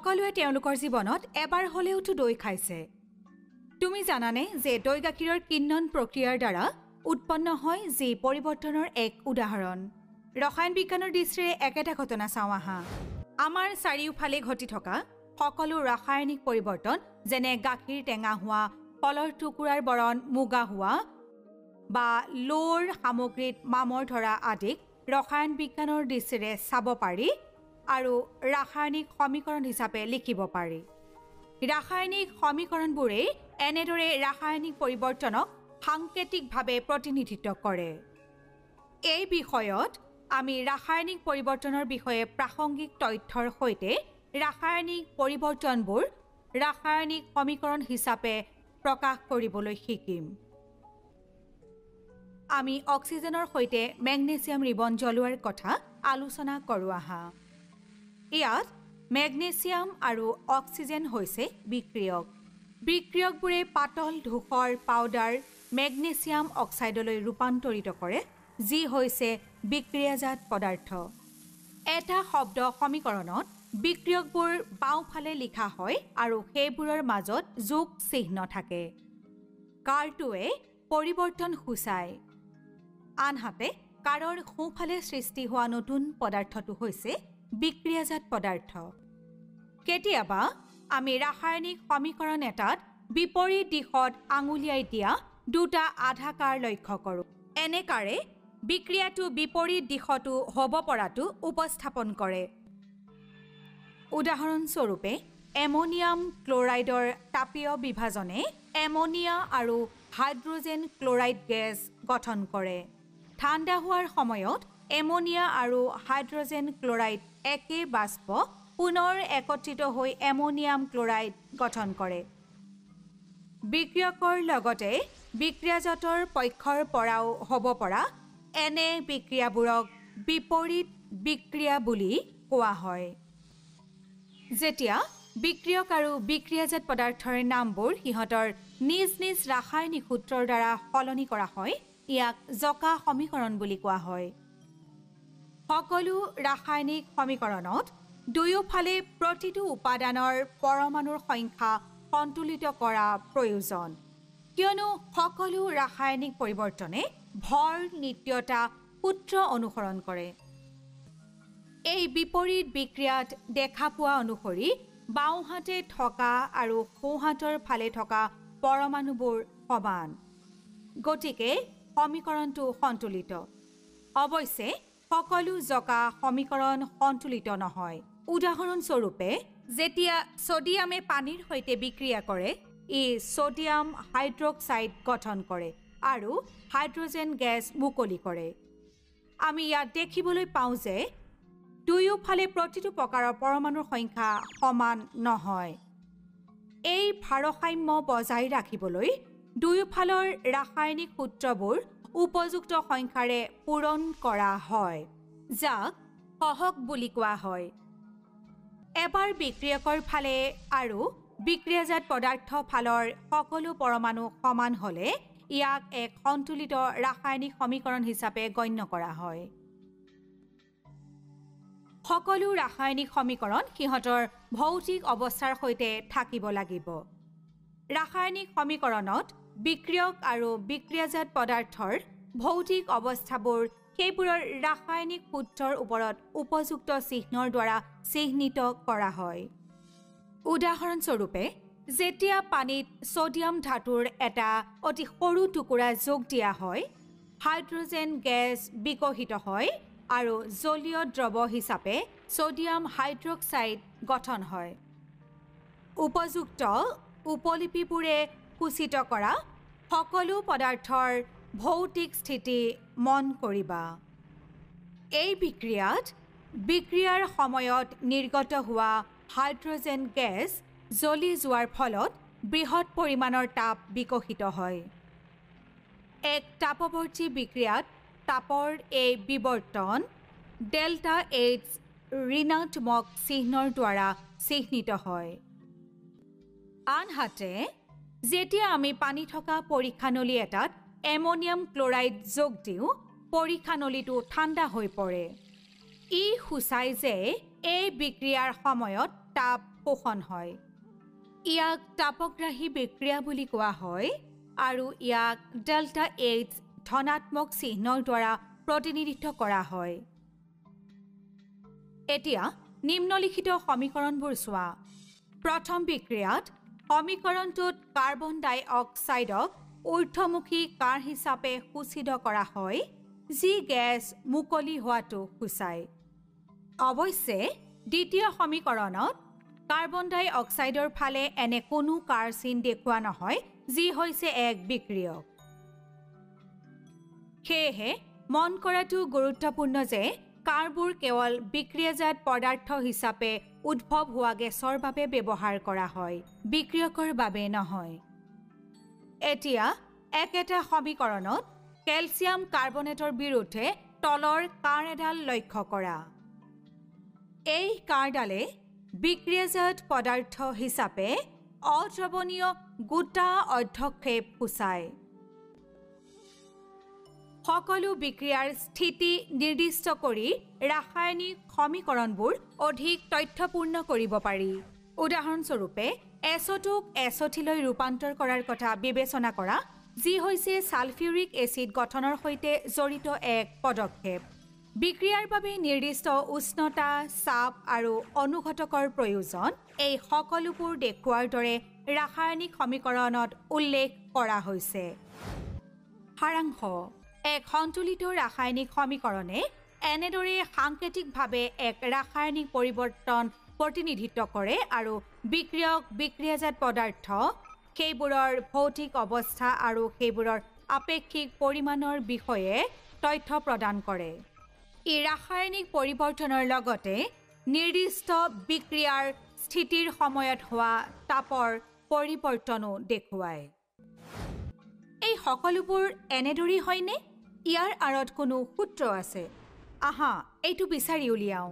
সকলোৱে তেওঁলোকৰ জীৱনত এবাৰ হ'লেওতো দৈ খাইছে। তুমি জানানে যে দৈ গাখীৰৰ কিন্নন প্ৰক্ৰিয়াৰ দ্বাৰা উৎপন্ন হয় যি পৰিৱৰ্তনৰ এক উদাহৰণ। ৰসায়ন বিজ্ঞানৰ দৃষ্টিৰে একেটা ঘটনা চাওঁ আহা। আমাৰ চাৰিওফালে ঘটি থকা সকলো ৰাসায়নিক পৰিৱৰ্তন যেনে গাখীৰ টেঙা হোৱা, ফলৰ টুকুৰাৰ বৰণ মুগা হোৱা বা লোৰ সামগ্ৰীত মামৰ ধৰা আদিক ৰসায়ন বিজ্ঞানৰ দৃষ্টিৰে চাব পাৰি আৰু ৰাসায়নিক সমীকৰণ হিচাপে লিখিব পাৰি। ৰাসায়নিক সমীকৰণবোৰে এনেদৰে ৰাসায়নিক পৰিৱৰ্তনক সাংকেতিকভাৱে প্ৰতিনিধিত্ব কৰে। এই বিষয়ত আমি ৰাসায়নিক পৰিৱৰ্তনৰ বিষয়ে প্ৰাসংগিক তথ্যৰ সৈতে ৰাসায়নিক পৰিৱৰ্তনবোৰ ৰাসায়নিক সমীকৰণ হিচাপে প্ৰকাশ কৰিবলৈ শিকিম। আমি অক্সিজেনৰ সৈতে মেগনেছিয়াম ৰিবন জ্বলোৱাৰ কথা আলোচনা কৰোঁ আহা। ইয়াত মেগনেছিয়াম আৰু অক্সিজেন হৈছে বিক্ৰিয়ক। বিক্ৰিয়কবোৰে পাতল ধূসৰ পাউডাৰ মেগনেছিয়াম অক্সাইডলৈ ৰূপান্তৰিত কৰে, যি হৈছে বিক্ৰিয়াজাত পদাৰ্থ। এটা শব্দ সমীকৰণত বিক্ৰিয়কবোৰ বাওঁফালে লিখা হয় আৰু সেইবোৰৰ মাজত যোগ চিহ্ন থাকে। কাৰটোৱে পৰিৱৰ্তন সূচায়, আনহাতে কাৰৰ সোঁফালে সৃষ্টি হোৱা নতুন পদাৰ্থটো হৈছে বিক্ৰিয়াজাত পদাৰ্থ। কেতিয়াবা আমি ৰাসায়নিক সমীকৰণ এটাত বিপৰীত দিশত আঙুলিয়াই দিয়া দুটা আধা কাৰ লক্ষ্য কৰোঁ। এনে কাৰে বিক্ৰিয়াটো বিপৰীত দিশতো হ'ব পৰাটো উপস্থাপন কৰে। উদাহৰণস্বৰূপে এমনিয়াম ক্লৰাইডৰ তাপীয় বিভাজনে এমনিয়া আৰু হাইড্ৰজেন ক্লৰাইড গেছ গঠন কৰে। ঠাণ্ডা হোৱাৰ সময়ত এমনিয়া আৰু হাইড্ৰজেন ক্লৰাইড একে বাষ্প পুনৰ একত্ৰিত হৈ এমনিয়াম ক্লৰাইড গঠন কৰে। বিক্ৰিয়কৰ লগতে বিক্ৰিয়াজাতৰ পক্ষৰ পৰাও হ'ব পৰা এনে বিক্ৰিয়াবোৰক বিপৰীত বিক্ৰিয়া বুলি কোৱা হয়। যেতিয়া বিক্ৰিয়ক আৰু বিক্ৰিয়াজাত পদাৰ্থৰ নামবোৰ সিহঁতৰ নিজ নিজ ৰাসায়নিক সূত্ৰৰ দ্বাৰা সলনি কৰা হয়, ইয়াক জকা সমীকৰণ বুলি কোৱা হয়। সকলো ৰাসায়নিক সমীকৰণত দুয়োফালে প্ৰতিটো উপাদানৰ পৰমাণুৰ সংখ্যা সন্তুলিত কৰা প্ৰয়োজন, কিয়নো সকলো ৰাসায়নিক পৰিৱৰ্তনে ভৰ নিত্যতা সূত্ৰ অনুসৰণ কৰে। এই বিপৰীত বিক্ৰিয়াত দেখা পোৱা অনুসৰি বাওঁহাতে থকা আৰু সোঁহাতৰ ফালে থকা পৰমাণুবোৰ সমান, গতিকে সমীকৰণটো সন্তুলিত। অৱশ্যে সকলো জকা সমীকৰণ সন্তুলিত নহয়। উদাহৰণস্বৰূপে যেতিয়া ছডিয়ামে পানীৰ সৈতে বিক্ৰিয়া কৰে, ই ছডিয়াম হাইড্ৰক্সাইড গঠন কৰে আৰু হাইড্ৰজেন গেছ মুকলি কৰে। আমি ইয়াত দেখিবলৈ পাওঁ যে দুয়োফালে প্ৰতিটো প্ৰকাৰৰ পৰমাণুৰ সংখ্যা সমান নহয়। এই ভাৰসাম্য বজাই ৰাখিবলৈ দুয়োফালৰ ৰাসায়নিক সূত্ৰবোৰ উপযুক্ত সংখ্যাৰে পূৰণ কৰা হয়, যাক সহগ বুলি কোৱা হয়। এবাৰ বিক্ৰিয়কৰ ফালে আৰু বিক্ৰিয়াজাত পদাৰ্থ ফালৰ সকলো পৰমাণু সমান হ'লে ইয়াক এক সন্তুলিত ৰাসায়নিক সমীকৰণ হিচাপে গণ্য কৰা হয়। সকলো ৰাসায়নিক সমীকৰণ সিহঁতৰ ভৌতিক অৱস্থাৰ সৈতে থাকিব লাগিব। ৰাসায়নিক সমীকৰণত বিক্ৰিয়ক আৰু বিক্ৰিয়াজাত পদাৰ্থৰ ভৌতিক অৱস্থাবোৰ সেইবোৰৰ ৰাসায়নিক সূত্ৰৰ ওপৰত উপযুক্ত চিহ্নৰ দ্বাৰা চিহ্নিত কৰা হয়। উদাহৰণস্বৰূপে যেতিয়া পানীত ছডিয়াম ধাতুৰ এটা অতি সৰু টুকুৰা যোগ দিয়া হয়, হাইড্ৰজেন গেছ বিকশিত হয় আৰু জলীয় দ্ৰৱ হিচাপে ছডিয়াম হাইড্ৰক্সাইড গঠন হয়। উপযুক্ত উপলিপিবোৰে সূচিত কৰা সকলো পদাৰ্থৰ ভৌতিক স্থিতি মন কৰিবা। এই বিক্ৰিয়াত বিক্ৰিয়াৰ সময়ত নিৰ্গত হোৱা হাইড্ৰজেন গেছ জ্বলি যোৱাৰ ফলত বৃহৎ পৰিমাণৰ তাপ বিকশিত হয়। এক তাপৱৰ্তী বিক্ৰিয়াত তাপৰ এই বিৱৰ্তন ডেল্টা এইচ ঋণাত্মক চিহ্নৰ দ্বাৰা চিহ্নিত হয়। আনহাতে যেতিয়া আমি পানী থকা পৰীক্ষানলী এটাত এমনিয়াম ক্লৰাইড যোগ দিওঁ, পৰীক্ষানলীটো ঠাণ্ডা হৈ পৰে। ই সূচায় যে এই বিক্ৰিয়াৰ সময়ত তাপ শোষণ হয়। ইয়াক তাপগ্ৰাহী বিক্ৰিয়া বুলি কোৱা হয় আৰু ইয়াক ডেল্টা এইচ ধনাত্মক চিহ্নৰ দ্বাৰা প্ৰতিনিধিত্ব কৰা হয়। এতিয়া নিম্নলিখিত সমীকৰণবোৰ চোৱা। প্ৰথম বিক্ৰিয়াত সমীকৰণটোত কাৰ্বন ডাই অক্সাইডক ঊৰ্ধ্বমুখী কাঁড় হিচাপে সূচিত কৰা হয়, যি গেছ মুকলি হোৱাটো সূচায়। অৱশ্যে দ্বিতীয় সমীকৰণত কাৰ্বন ডাই অক্সাইডৰ ফালে এনে কোনো কাঁড় চিন দেখুওৱা নহয়, যি হৈছে এক বিক্ৰিয়ক। সেয়েহে মন কৰাটো গুৰুত্বপূৰ্ণ যে কাঁড়বোৰ কেৱল বিক্ৰিয়াজাত পদাৰ্থ হিচাপে উদ্ভৱ হোৱা গেছৰ বাবে ব্যৱহাৰ কৰা হয়, বিক্ৰিয়কৰ বাবে নহয়। এতিয়া একেটা সমীকৰণত কেলছিয়াম কাৰ্বনেটৰ বিৰুদ্ধে তলৰ কাঁড় এডাল লক্ষ্য কৰা। এই কাঁড়ডালে বিক্ৰিয়াজাত পদাৰ্থ হিচাপে অদ্ৰৱণীয় গোটা অধ্যক্ষেপ সূচায়। সকলো বিক্ৰিয়াৰ স্থিতি নিৰ্দিষ্ট কৰি ৰাসায়নিক সমীকৰণবোৰ অধিক তথ্যপূৰ্ণ কৰিব পাৰি। উদাহৰণস্বৰূপে এছ'টোক এছ'থিলৈ ৰূপান্তৰ কৰাৰ কথা বিবেচনা কৰা, যি হৈছে ছালফিউৰিক এচিড গঠনৰ সৈতে জড়িত এক পদক্ষেপ। বিক্ৰিয়াৰ বাবে নিৰ্দিষ্ট উষ্ণতা, চাপ আৰু অনুঘটকৰ প্ৰয়োজন। এই সকলোবোৰ দেখুওৱাৰ দৰে ৰাসায়নিক সমীকৰণত উল্লেখ কৰা হৈছে। সাৰাংশ: এক সন্তুলিত ৰাসায়নিক সমীকৰণে এনেদৰে সাংকেতিকভাৱে এক ৰাসায়নিক পৰিৱৰ্তন প্ৰতিনিধিত্ব কৰে আৰু বিক্ৰিয়ক, বিক্ৰিয়াজাত পদাৰ্থ, সেইবোৰৰ ভৌতিক অৱস্থা আৰু সেইবোৰৰ আপেক্ষিক পৰিমাণৰ বিষয়ে তথ্য প্ৰদান কৰে। ই ৰাসায়নিক পৰিৱৰ্তনৰ লগতে নিৰ্দিষ্ট বিক্ৰিয়াৰ স্থিতিৰ সময়ত হোৱা তাপৰ পৰিৱৰ্তনো দেখুৱায়। এই সকলোবোৰ এনেদৰেই হয়নে? ইয়াৰ আঁৰত কোনো সূত্ৰ আছে? আহা, এইটো বিচাৰি উলিয়াওঁ।